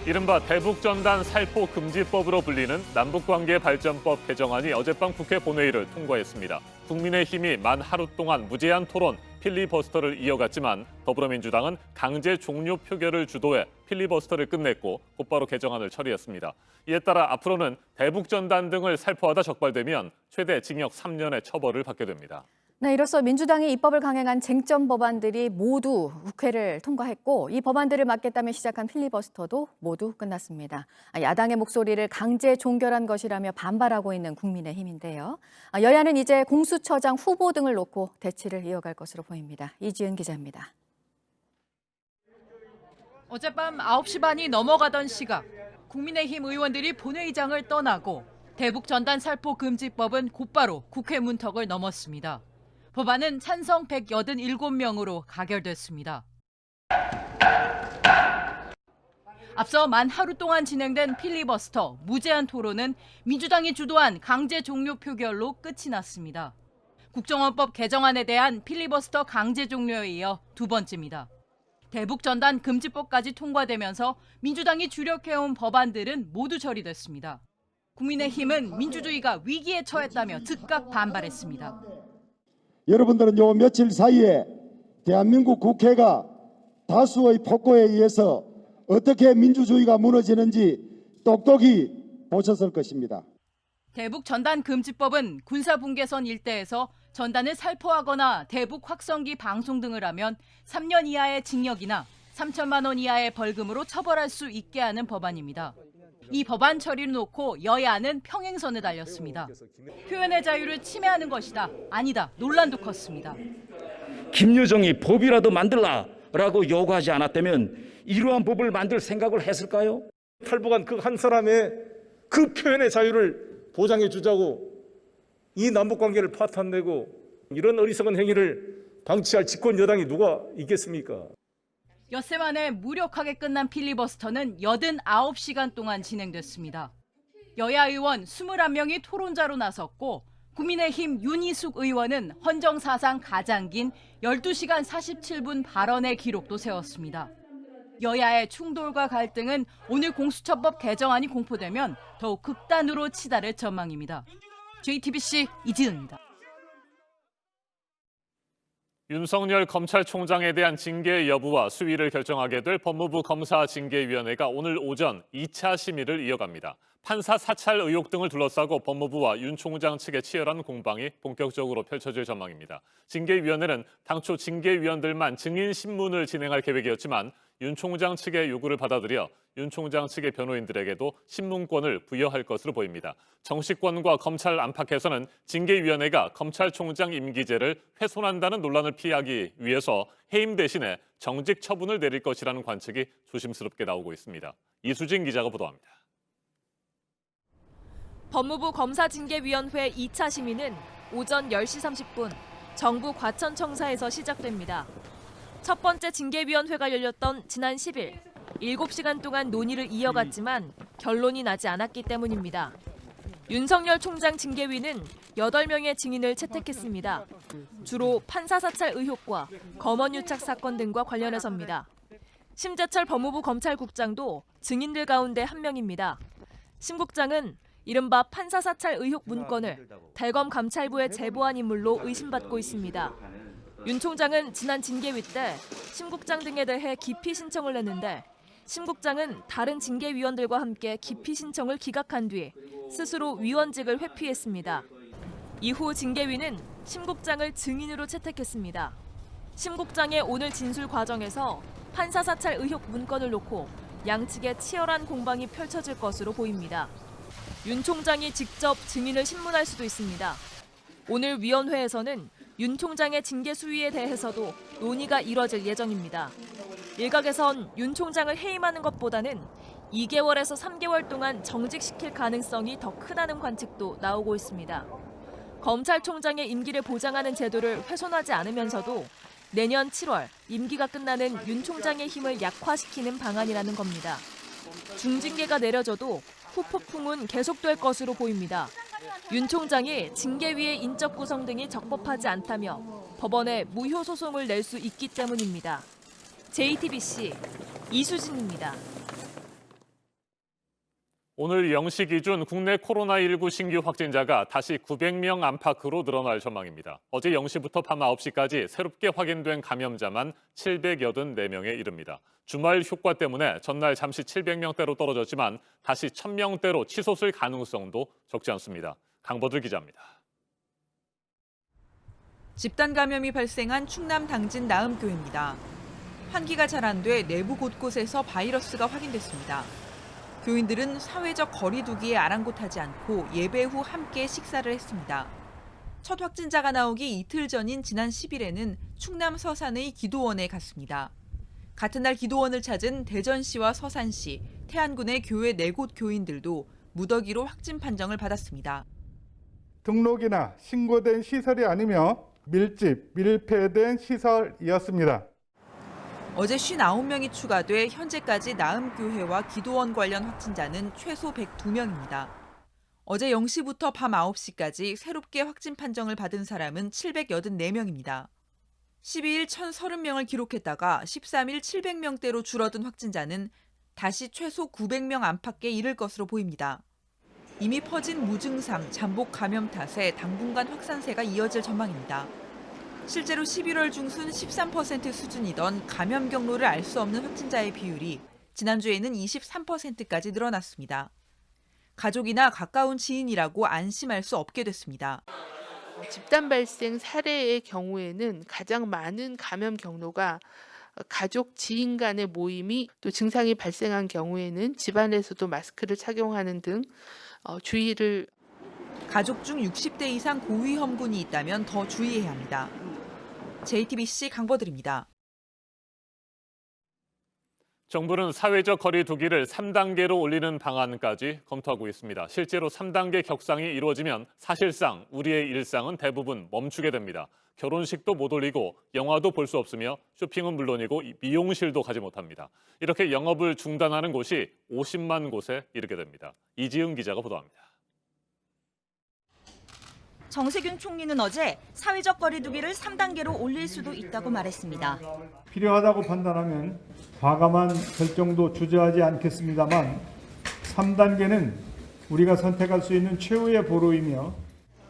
이른바 대북전단 살포 금지법으로 불리는 남북관계발전법 개정안이 어젯밤 국회 본회의를 통과했습니다. 국민의힘이 만 하루 동안 무제한 토론, 필리버스터를 이어갔지만 더불어민주당은 강제 종료 표결을 주도해 필리버스터를 끝냈고 곧바로 개정안을 처리했습니다. 이에 따라 앞으로는 대북전단 등을 살포하다 적발되면 최대 징역 3년의 처벌을 받게 됩니다. 네, 이로써 민주당이 입법을 강행한 쟁점 법안들이 모두 국회를 통과했고 이 법안들을 막겠다며 시작한 필리버스터도 모두 끝났습니다. 야당의 목소리를 강제 종결한 것이라며 반발하고 있는 국민의힘인데요. 여야는 이제 공수처장 후보 등을 놓고 대치를 이어갈 것으로 보입니다. 이지은 기자입니다. 어젯밤 9시 반이 넘어가던 시각, 국민의힘 의원들이 본회의장을 떠나고 대북전단 살포 금지법은 곧바로 국회 문턱을 넘었습니다. 법안은 찬성 187명으로 가결됐습니다. 앞서 만 하루 동안 진행된 필리버스터, 무제한 토론은 민주당이 주도한 강제 종료 표결로 끝이 났습니다. 국정원법 개정안에 대한 필리버스터 강제 종료에 이어 두 번째입니다. 대북전단 금지법까지 통과되면서 민주당이 주력해온 법안들은 모두 처리됐습니다. 국민의힘은 민주주의가 위기에 처했다며 즉각 반발했습니다. 여러분들은 요 며칠 사이에 대한민국 국회가 다수의 폭거에 의해서 어떻게 민주주의가 무너지는지 똑똑히 보셨을 것입니다. 대북 전단 금지법은 군사분계선 일대에서 전단을 살포하거나 대북 확성기 방송 등을 하면 3년 이하의 징역이나 3천만 원 이하의 벌금으로 처벌할 수 있게 하는 법안입니다. 이 법안 처리를 놓고 여야는 평행선을 달렸습니다. 표현의 자유를 침해하는 것이다. 아니다. 논란도 컸습니다. 김여정이 법이라도 만들라라고 요구하지 않았다면 이러한 법을 만들 생각을 했을까요? 탈북한 그 한 사람의 그 표현의 자유를 보장해 주자고 이 남북관계를 파탄내고 이런 어리석은 행위를 방치할 집권 여당이 누가 있겠습니까? 엿새 만에 무력하게 끝난 필리버스터는 89시간 동안 진행됐습니다. 여야 의원 21명이 토론자로 나섰고 국민의힘 윤희숙 의원은 헌정사상 가장 긴 12시간 47분 발언의 기록도 세웠습니다. 여야의 충돌과 갈등은 오늘 공수처법 개정안이 공포되면 더욱 극단으로 치달을 전망입니다. JTBC 이지은입니다. 윤석열 검찰총장에 대한 징계 여부와 수위를 결정하게 될 법무부 검사징계위원회가 오늘 오전 2차 심의를 이어갑니다. 판사 사찰 의혹 등을 둘러싸고 법무부와 윤 총장 측의 치열한 공방이 본격적으로 펼쳐질 전망입니다. 징계위원회는 당초 징계위원들만 증인 신문을 진행할 계획이었지만 윤 총장 측의 요구를 받아들여 윤 총장 측의 변호인들에게도 신문권을 부여할 것으로 보입니다. 정치권과 검찰 안팎에서는 징계위원회가 검찰총장 임기제를 훼손한다는 논란을 피하기 위해서 해임 대신에 정직 처분을 내릴 것이라는 관측이 조심스럽게 나오고 있습니다. 이수진 기자가 보도합니다. 법무부 검사징계위원회 2차 심의는 오전 10시 30분 정부 과천청사에서 시작됩니다. 첫 번째 징계위원회가 열렸던 지난 10일 7시간 동안 논의를 이어갔지만 결론이 나지 않았기 때문입니다. 윤석열 총장 징계위는 8명의 증인을 채택했습니다. 주로 판사 사찰 의혹과 검언 유착 사건 등과 관련해서입니다. 심재철 법무부 검찰국장도 증인들 가운데 한 명입니다. 심 국장은 이른바 판사 사찰 의혹 문건을 대검 감찰부에 제보한 인물로 의심받고 있습니다. 윤 총장은 지난 징계위 때 심 국장 등에 대해 기피 신청을 했는데 심 국장은 다른 징계위원들과 함께 기피 신청을 기각한 뒤 스스로 위원직을 회피했습니다. 이후 징계위는 심 국장을 증인으로 채택했습니다. 심 국장의 오늘 진술 과정에서 판사 사찰 의혹 문건을 놓고 양측의 치열한 공방이 펼쳐질 것으로 보입니다. 윤 총장이 직접 증인을 신문할 수도 있습니다. 오늘 위원회에서는 윤 총장의 징계 수위에 대해서도 논의가 이뤄질 예정입니다. 일각에선 윤 총장을 해임하는 것보다는 2개월에서 3개월 동안 정직시킬 가능성이 더 크다는 관측도 나오고 있습니다. 검찰총장의 임기를 보장하는 제도를 훼손하지 않으면서도 내년 7월 임기가 끝나는 윤 총장의 힘을 약화시키는 방안이라는 겁니다. 중징계가 내려져도 후폭풍은 계속될 것으로 보입니다. 윤 총장이 징계위의 인적 구성 등이 적법하지 않다며 법원에 무효 소송을 낼 수 있기 때문입니다. JTBC 이수진입니다. 오늘 0시 기준 국내 코로나19 신규 확진자가 다시 900명 안팎으로 늘어날 전망입니다. 어제 0시부터 밤 9시까지 새롭게 확인된 감염자만 784명에 이릅니다. 주말 효과 때문에 전날 잠시 700명대로 떨어졌지만 다시 1000명대로 치솟을 가능성도 적지 않습니다. 강버들 기자입니다. 집단 감염이 발생한 충남 당진 나음교회입니다. 환기가 잘 안 돼 내부 곳곳에서 바이러스가 확인됐습니다. 교인들은 사회적 거리 두기에 아랑곳하지 않고 예배 후 함께 식사를 했습니다. 첫 확진자가 나오기 이틀 전인 지난 10일에는 충남 서산의 기도원에 갔습니다. 같은 날 기도원을 찾은 대전시와 서산시, 태안군의 교회 4곳 교인들도 무더기로 확진 판정을 받았습니다. 등록이나 신고된 시설이 아니며 밀폐된 시설이었습니다. 어제 59명이 추가돼 현재까지 나음교회와 기도원 관련 확진자는 최소 102명입니다. 어제 0시부터 밤 9시까지 새롭게 확진 판정을 받은 사람은 784명입니다. 12일 1,030명을 기록했다가 13일 700명대로 줄어든 확진자는 다시 최소 900명 안팎에 이를 것으로 보입니다. 이미 퍼진 무증상, 잠복 감염 탓에 당분간 확산세가 이어질 전망입니다. 실제로 11월 중순 13% 수준이던 감염 경로를 알 수 없는 확진자의 비율이 지난주에는 23%까지 늘어났습니다. 가족이나 가까운 지인이라고 안심할 수 없게 됐습니다. 집단 발생 사례의 경우에는 가장 많은 감염 경로가 가족, 지인 간의 모임이 또 증상이 발생한 경우에는 집안에서도 마스크를 착용하는 등 주의를 가족 중 60대 이상 고위험군이 있다면 더 주의해야 합니다. JTBC 강버들입니다. 정부는 사회적 거리 두기를 3단계로 올리는 방안까지 검토하고 있습니다. 실제로 3단계 격상이 이루어지면 사실상 우리의 일상은 대부분 멈추게 됩니다. 결혼식도 못 올리고 영화도 볼 수 없으며 쇼핑은 물론이고 미용실도 가지 못합니다. 이렇게 영업을 중단하는 곳이 50만 곳에 이르게 됩니다. 이지은 기자가 보도합니다. 정세균 총리는 어제 사회적 거리 두기를 3단계로 올릴 수도 있다고 말했습니다. 필요하다고 판단하면 과감한 결정도 주저하지 않겠습니다만 3단계는 우리가 선택할 수 있는 최후의 보루이며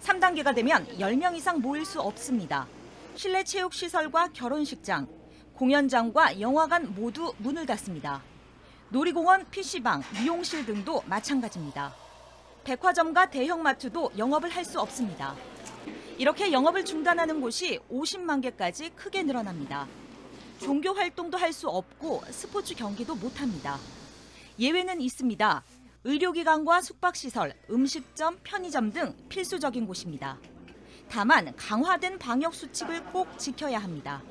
3단계가 되면 10명 이상 모일 수 없습니다. 실내 체육시설과 결혼식장, 공연장과 영화관 모두 문을 닫습니다. 놀이공원, PC방, 미용실 등도 마찬가지입니다. 백화점과 대형마트도 영업을 할 수 없습니다. 이렇게 영업을 중단하는 곳이 50만 개까지 크게 늘어납니다. 종교 활동도 할 수 없고 스포츠 경기도 못합니다. 예외는 있습니다. 의료기관과 숙박시설, 음식점, 편의점 등 필수적인 곳입니다. 다만 강화된 방역수칙을 꼭 지켜야 합니다.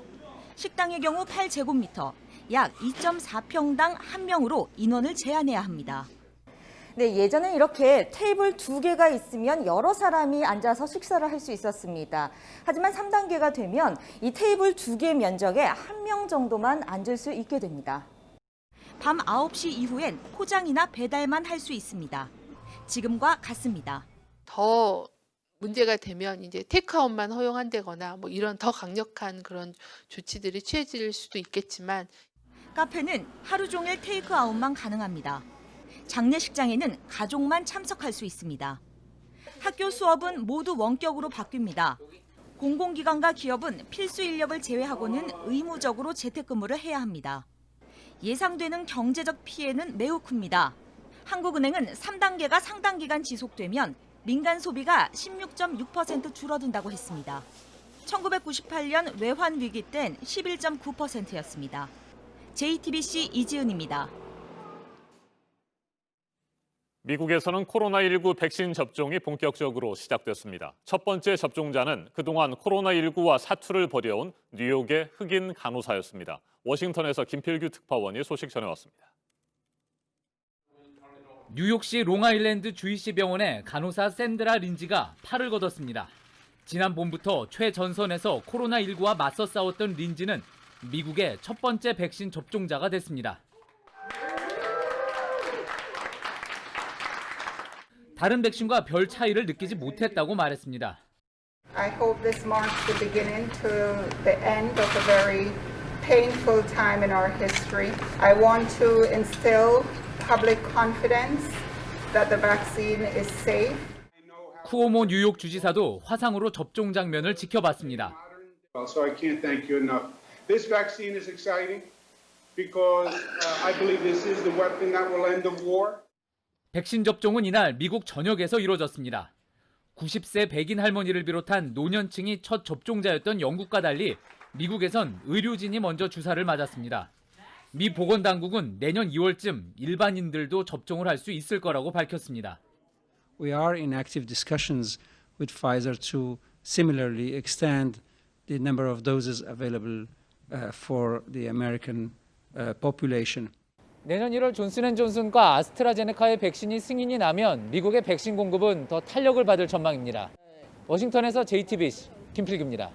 식당의 경우 8제곱미터, 약 2.4평당 1명으로 인원을 제한해야 합니다. 네, 예전엔 이렇게 테이블 2개가 있으면 여러 사람이 앉아서 식사를 할 수 있었습니다. 하지만 3단계가 되면 이 테이블 2개 면적에 1명 정도만 앉을 수 있게 됩니다. 밤 9시 이후엔 포장이나 배달만 할 수 있습니다. 지금과 같습니다. 더 문제가 되면 이제 테이크아웃만 허용한다거나 뭐 이런 더 강력한 그런 조치들이 취해질 수도 있겠지만 카페는 하루 종일 테이크아웃만 가능합니다. 장례식장에는 가족만 참석할 수 있습니다. 학교 수업은 모두 원격으로 바뀝니다. 공공기관과 기업은 필수 인력을 제외하고는 의무적으로 재택근무를 해야 합니다. 예상되는 경제적 피해는 매우 큽니다. 한국은행은 3단계가 상당 기간 지속되면 민간 소비가 16.6% 줄어든다고 했습니다. 1998년 외환 위기 땐 11.9%였습니다. JTBC 이지은입니다. 미국에서는 코로나19 백신 접종이 본격적으로 시작됐습니다. 첫 번째 접종자는 그동안 코로나19와 사투를 벌여온 뉴욕의 흑인 간호사였습니다. 워싱턴에서 김필규 특파원이 소식 전해왔습니다. 뉴욕시 롱아일랜드 주이시 병원의 간호사 샌드라 린지가 팔을 걷었습니다. 지난 봄부터 최전선에서 코로나19와 맞서 싸웠던 린지는 미국의 첫 번째 백신 접종자가 됐습니다. 다른 백신과 별 차이를 느끼지 못했다고 말했습니다. I hope this marks the beginning to the end of a very painful time in our history. I want to instill public confidence that the vaccine is safe. 쿠오모 뉴욕 주지사도 화상으로 접종 장면을 지켜봤습니다. So I can't thank you enough. This vaccine is exciting because I believe this is the weapon that will end the war. 백신 접종은 이날 미국 전역에서 이루어졌습니다. 90세 백인 할머니를 비롯한 노년층이 첫 접종자였던 영국과 달리 미국에선 의료진이 먼저 주사를 맞았습니다. 미 보건당국은 내년 2월쯤 일반인들도 접종을 할 수 있을 거라고 밝혔습니다. We are in active discussions with Pfizer to similarly extend the number of doses available for the American population. 내년 1월 존슨앤존슨과 아스트라제네카의 백신이 승인이 나면 미국의 백신 공급은 더 탄력을 받을 전망입니다. 워싱턴에서 JTBC 김필규입니다.